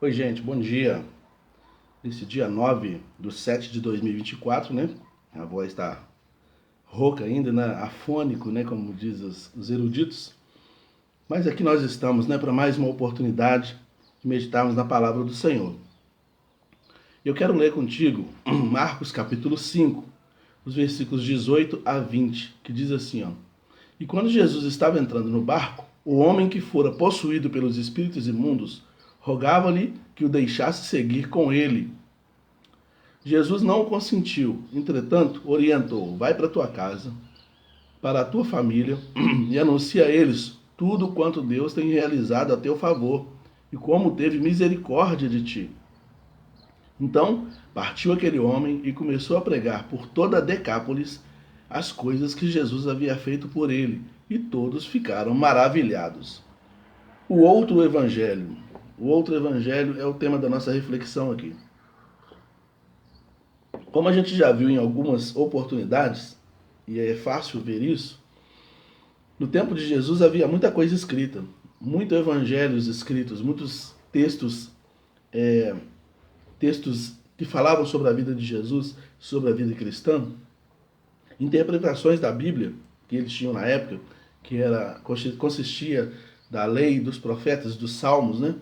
Oi, gente, bom dia. Esse dia 9/7 de 2024, né? A voz está rouca ainda, né? Afônico, né? Como diz os eruditos. Mas aqui nós estamos, né? Para mais uma oportunidade de meditarmos na palavra do Senhor. Eu quero ler contigo Marcos capítulo 5, os versículos 18 a 20, que diz assim, ó. E quando Jesus estava entrando no barco, o homem que fora possuído pelos espíritos imundos rogava-lhe que o deixasse seguir com ele. Jesus não consentiu, entretanto, orientou: vai para tua casa, para a tua família, e anuncia a eles tudo quanto Deus tem realizado a teu favor e como teve misericórdia de ti. Então partiu aquele homem e começou a pregar por toda a Decápolis as coisas que Jesus havia feito por ele, e todos ficaram maravilhados. O outro evangelho. O outro evangelho é o tema da nossa reflexão aqui. Como a gente já viu em algumas oportunidades, e é fácil ver isso, no tempo de Jesus havia muita coisa escrita, muitos evangelhos escritos, muitos textos que falavam sobre a vida de Jesus, sobre a vida cristã, interpretações da Bíblia que eles tinham na época, que consistia da lei, dos profetas, dos salmos, né?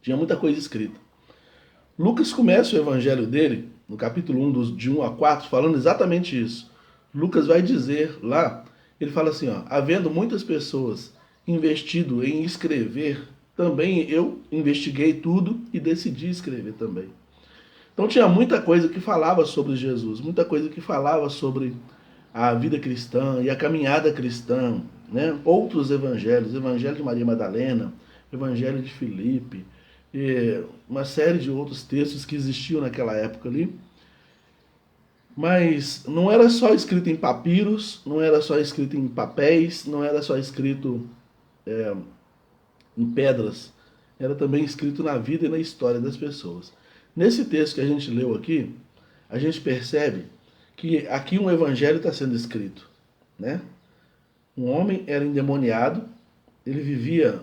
Tinha muita coisa escrita. Lucas começa o evangelho dele, no capítulo 1, de 1 a 4, falando exatamente isso. Lucas vai dizer lá, ele fala assim, ó, havendo muitas pessoas investido em escrever, também eu investiguei tudo e decidi escrever também. Então tinha muita coisa que falava sobre Jesus, muita coisa que falava sobre a vida cristã e a caminhada cristã, né? Outros evangelhos, evangelho de Maria Madalena, evangelho de Filipe, e uma série de outros textos que existiam naquela época ali. Mas não era só escrito em papiros, não era só escrito em papéis, não era só escrito em pedras, era também escrito na vida e na história das pessoas. Nesse texto que a gente leu aqui, a gente percebe que aqui um evangelho está sendo escrito, né? Um homem era endemoniado, ele vivia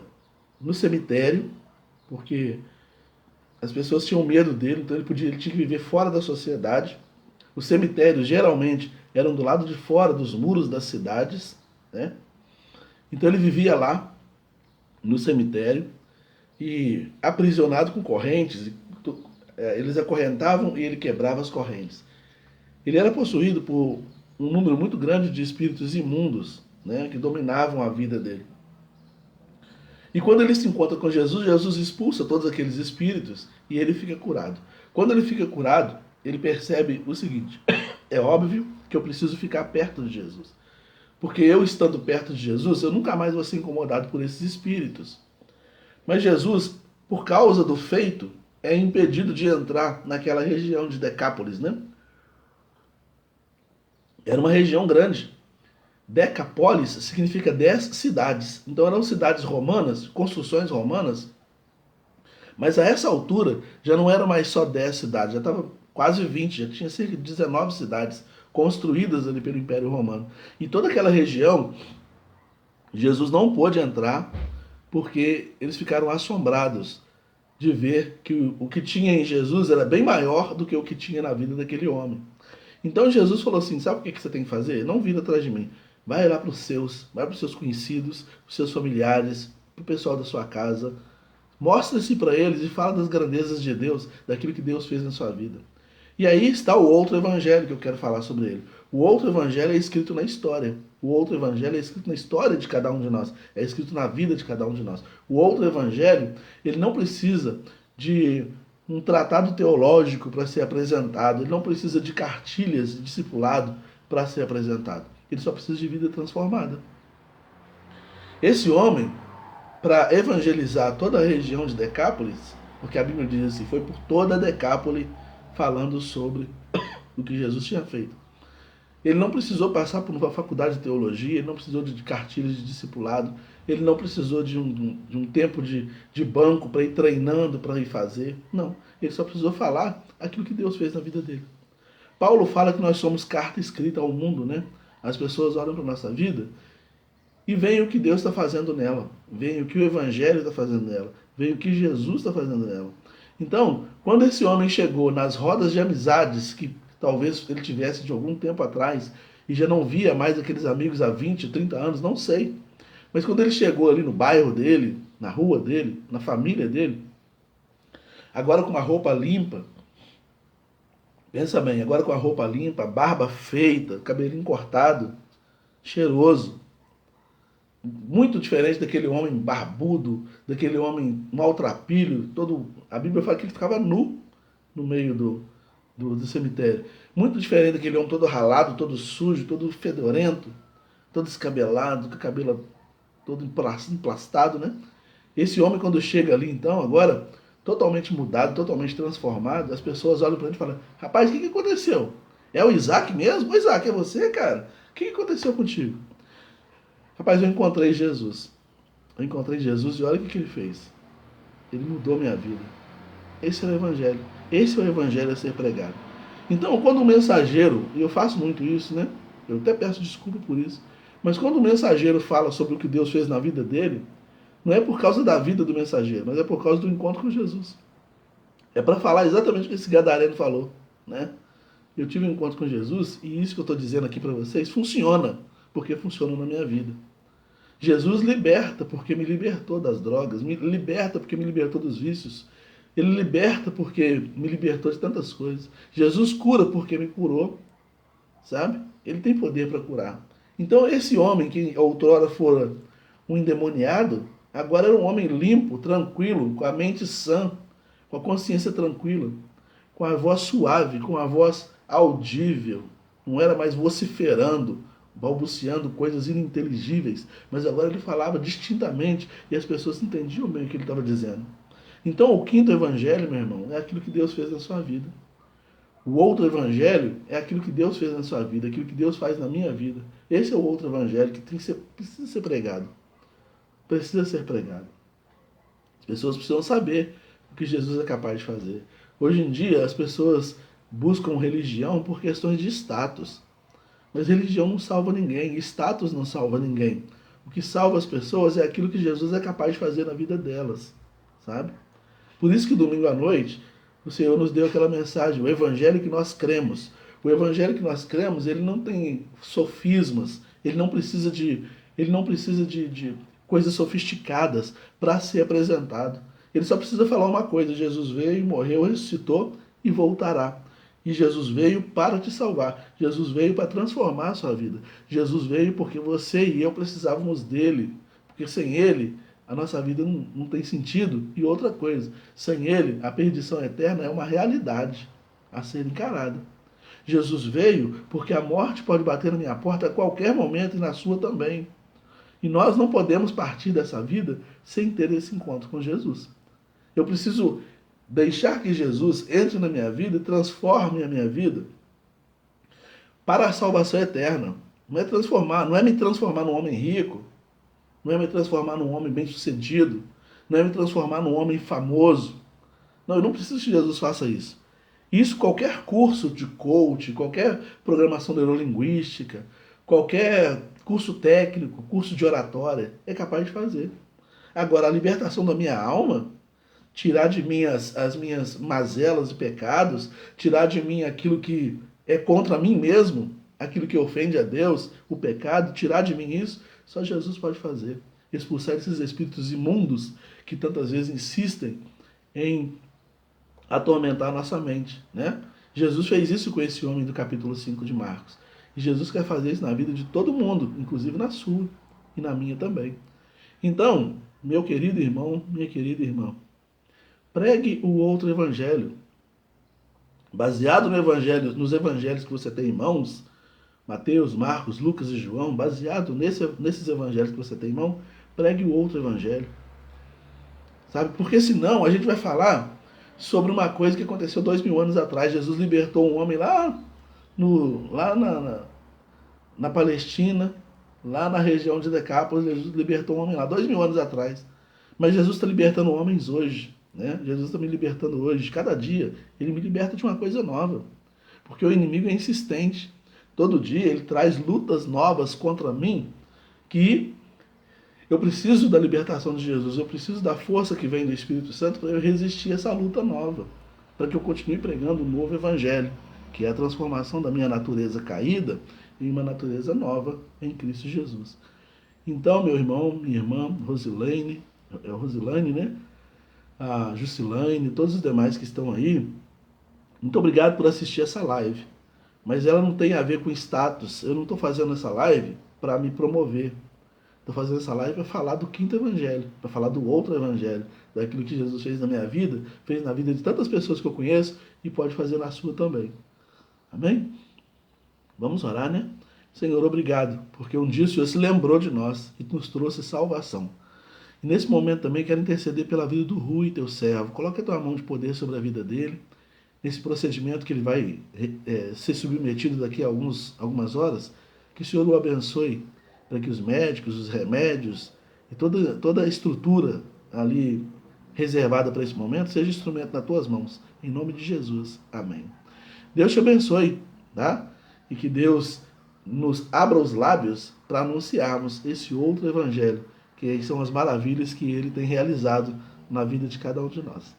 no cemitério, porque as pessoas tinham medo dele, então ele tinha que viver fora da sociedade. Os cemitérios geralmente eram do lado de fora dos muros das cidades, né? Então ele vivia lá, no cemitério, e aprisionado com correntes. Eles acorrentavam e ele quebrava as correntes. Ele era possuído por um número muito grande de espíritos imundos, né, que dominavam a vida dele. E quando ele se encontra com Jesus, Jesus expulsa todos aqueles espíritos e ele fica curado. Quando ele fica curado, ele percebe o seguinte: é óbvio que eu preciso ficar perto de Jesus. Porque eu estando perto de Jesus, eu nunca mais vou ser incomodado por esses espíritos. Mas Jesus, por causa do feito, é impedido de entrar naquela região de Decápolis, né? Era uma região grande. Decápolis significa 10 cidades. Então eram cidades romanas, construções romanas. Mas a essa altura já não eram mais só 10 cidades, já estava quase 20, já tinha cerca de 19 cidades construídas ali pelo Império Romano. E toda aquela região, Jesus não pôde entrar porque eles ficaram assombrados de ver que o que tinha em Jesus era bem maior do que o que tinha na vida daquele homem. Então Jesus falou assim: sabe o que você tem que fazer? Não vir atrás de mim. Vai lá para os seus, vai para os seus conhecidos, para os seus familiares, para o pessoal da sua casa. Mostre-se para eles e fala das grandezas de Deus, daquilo que Deus fez na sua vida. E aí está o outro evangelho que eu quero falar sobre ele. O outro evangelho é escrito na história. O outro evangelho é escrito na história de cada um de nós. É escrito na vida de cada um de nós. O outro evangelho, ele não precisa de um tratado teológico para ser apresentado. Ele não precisa de cartilhas de discipulado para ser apresentado. Ele só precisa de vida transformada. Esse homem, para evangelizar toda a região de Decápolis, porque a Bíblia diz assim, foi por toda a Decápolis falando sobre o que Jesus tinha feito. Ele não precisou passar por uma faculdade de teologia, ele não precisou de cartilhas de discipulado, ele não precisou de um tempo de banco para ir treinando, para ir fazer. Não, ele só precisou falar aquilo que Deus fez na vida dele. Paulo fala que nós somos carta escrita ao mundo, né? As pessoas olham para a nossa vida e veem o que Deus está fazendo nela, veem o que o Evangelho está fazendo nela, veem o que Jesus está fazendo nela. Então, quando esse homem chegou nas rodas de amizades que talvez ele tivesse de algum tempo atrás e já não via mais aqueles amigos há 20, 30 anos, não sei. Mas quando ele chegou ali no bairro dele, na rua dele, na família dele, agora com uma roupa limpa, pensa bem, agora com a roupa limpa, barba feita, cabelinho cortado, cheiroso, muito diferente daquele homem barbudo, daquele homem maltrapilho, todo, a Bíblia fala que ele ficava nu no meio do cemitério. Muito diferente daquele homem todo ralado, todo sujo, todo fedorento, todo descabelado, com o cabelo todo emplastado, né? Esse homem, quando chega ali, então, agora, totalmente mudado, totalmente transformado, as pessoas olham para ele e falam: rapaz, o que aconteceu? É o Isaac mesmo? O Isaac, é você, cara? O que aconteceu contigo? Rapaz, eu encontrei Jesus. Eu encontrei Jesus e olha o que ele fez. Ele mudou minha vida. Esse é o Evangelho. Esse é o Evangelho a ser pregado. Então, quando o mensageiro, e eu faço muito isso, né? Eu até peço desculpa por isso. Mas quando o mensageiro fala sobre o que Deus fez na vida dele, não é por causa da vida do mensageiro, mas é por causa do encontro com Jesus. É para falar exatamente o que esse gadareno falou, né? Eu tive um encontro com Jesus e isso que eu estou dizendo aqui para vocês funciona, porque funciona na minha vida. Jesus liberta porque me libertou das drogas, me liberta porque me libertou dos vícios. Ele liberta porque me libertou de tantas coisas. Jesus cura porque me curou, sabe? Ele tem poder para curar. Então esse homem que outrora fora um endemoniado, agora era um homem limpo, tranquilo, com a mente sã, com a consciência tranquila, com a voz suave, com a voz audível. Não era mais vociferando, balbuciando coisas ininteligíveis, mas agora ele falava distintamente e as pessoas entendiam bem o que ele estava dizendo. Então o quinto evangelho, meu irmão, é aquilo que Deus fez na sua vida. O outro evangelho é aquilo que Deus fez na sua vida, aquilo que Deus faz na minha vida. Esse é o outro evangelho que precisa ser pregado. Precisa ser pregado. As pessoas precisam saber o que Jesus é capaz de fazer. Hoje em dia, as pessoas buscam religião por questões de status. Mas religião não salva ninguém, status não salva ninguém. O que salva as pessoas é aquilo que Jesus é capaz de fazer na vida delas, sabe? Por isso que domingo à noite, o Senhor nos deu aquela mensagem, o evangelho que nós cremos. O evangelho que nós cremos, ele não tem sofismas, ele não precisa de coisas sofisticadas para ser apresentado. Ele só precisa falar uma coisa: Jesus veio, morreu, ressuscitou e voltará. E Jesus veio para te salvar. Jesus veio para transformar a sua vida. Jesus veio porque você e eu precisávamos dele. Porque sem ele, a nossa vida não tem sentido. E outra coisa, sem ele, a perdição eterna é uma realidade a ser encarada. Jesus veio porque a morte pode bater na minha porta a qualquer momento e na sua também. E nós não podemos partir dessa vida sem ter esse encontro com Jesus. Eu preciso deixar que Jesus entre na minha vida e transforme a minha vida para a salvação eterna. Não é me transformar num homem rico, não é me transformar num homem bem-sucedido, não é me transformar num homem famoso. Não, eu não preciso que Jesus faça isso. Isso qualquer curso de coach, qualquer programação neurolinguística, qualquer curso técnico, curso de oratória é capaz de fazer. Agora, a libertação da minha alma, tirar de mim as minhas mazelas e pecados, tirar de mim aquilo que é contra mim mesmo, aquilo que ofende a Deus, o pecado, tirar de mim isso, só Jesus pode fazer. Expulsar esses espíritos imundos que tantas vezes insistem em atormentar a nossa mente, né? Jesus fez isso com esse homem do capítulo 5 de Marcos. E Jesus quer fazer isso na vida de todo mundo, inclusive na sua e na minha também. Então, meu querido irmão, minha querida irmã, pregue o outro evangelho. Baseado no evangelho, nos evangelhos que você tem em mãos, Mateus, Marcos, Lucas e João, baseado nesses evangelhos que você tem em mão, pregue o outro evangelho. Sabe? Porque senão a gente vai falar sobre uma coisa que aconteceu 2000 anos atrás. Jesus libertou um homem lá na Palestina, lá na região de Decápolis. Jesus libertou um homem lá 2000 anos atrás. Mas Jesus está libertando homens hoje, né? Jesus está me libertando hoje. Cada dia ele me liberta de uma coisa nova, porque o inimigo é insistente. Todo dia ele traz lutas novas contra mim que Eu preciso da libertação de Jesus, eu preciso da força que vem do Espírito Santo para eu resistir a essa luta nova, para que eu continue pregando o novo evangelho, que é a transformação da minha natureza caída em uma natureza nova em Cristo Jesus. Então, meu irmão, minha irmã, Rosilene, é Rosilane, né? A Jusilane, todos os demais que estão aí, muito obrigado por assistir essa live. Mas ela não tem a ver com status. Eu não estou fazendo essa live para me promover. Estou fazendo essa live para falar do quinto evangelho, para falar do outro evangelho, daquilo que Jesus fez na minha vida, fez na vida de tantas pessoas que eu conheço e pode fazer na sua também. Amém? Vamos orar, né? Senhor, obrigado, porque um dia o Senhor se lembrou de nós e nos trouxe salvação. E nesse momento também quero interceder pela vida do Rui, teu servo. Coloque a tua mão de poder sobre a vida dele, nesse procedimento que ele vai ser submetido daqui a algumas horas. Que o Senhor o abençoe para que os médicos, os remédios e toda a estrutura ali reservada para esse momento seja instrumento nas tuas mãos. Em nome de Jesus. Amém. Deus te abençoe, tá? E que Deus nos abra os lábios para anunciarmos esse outro evangelho, que são as maravilhas que ele tem realizado na vida de cada um de nós.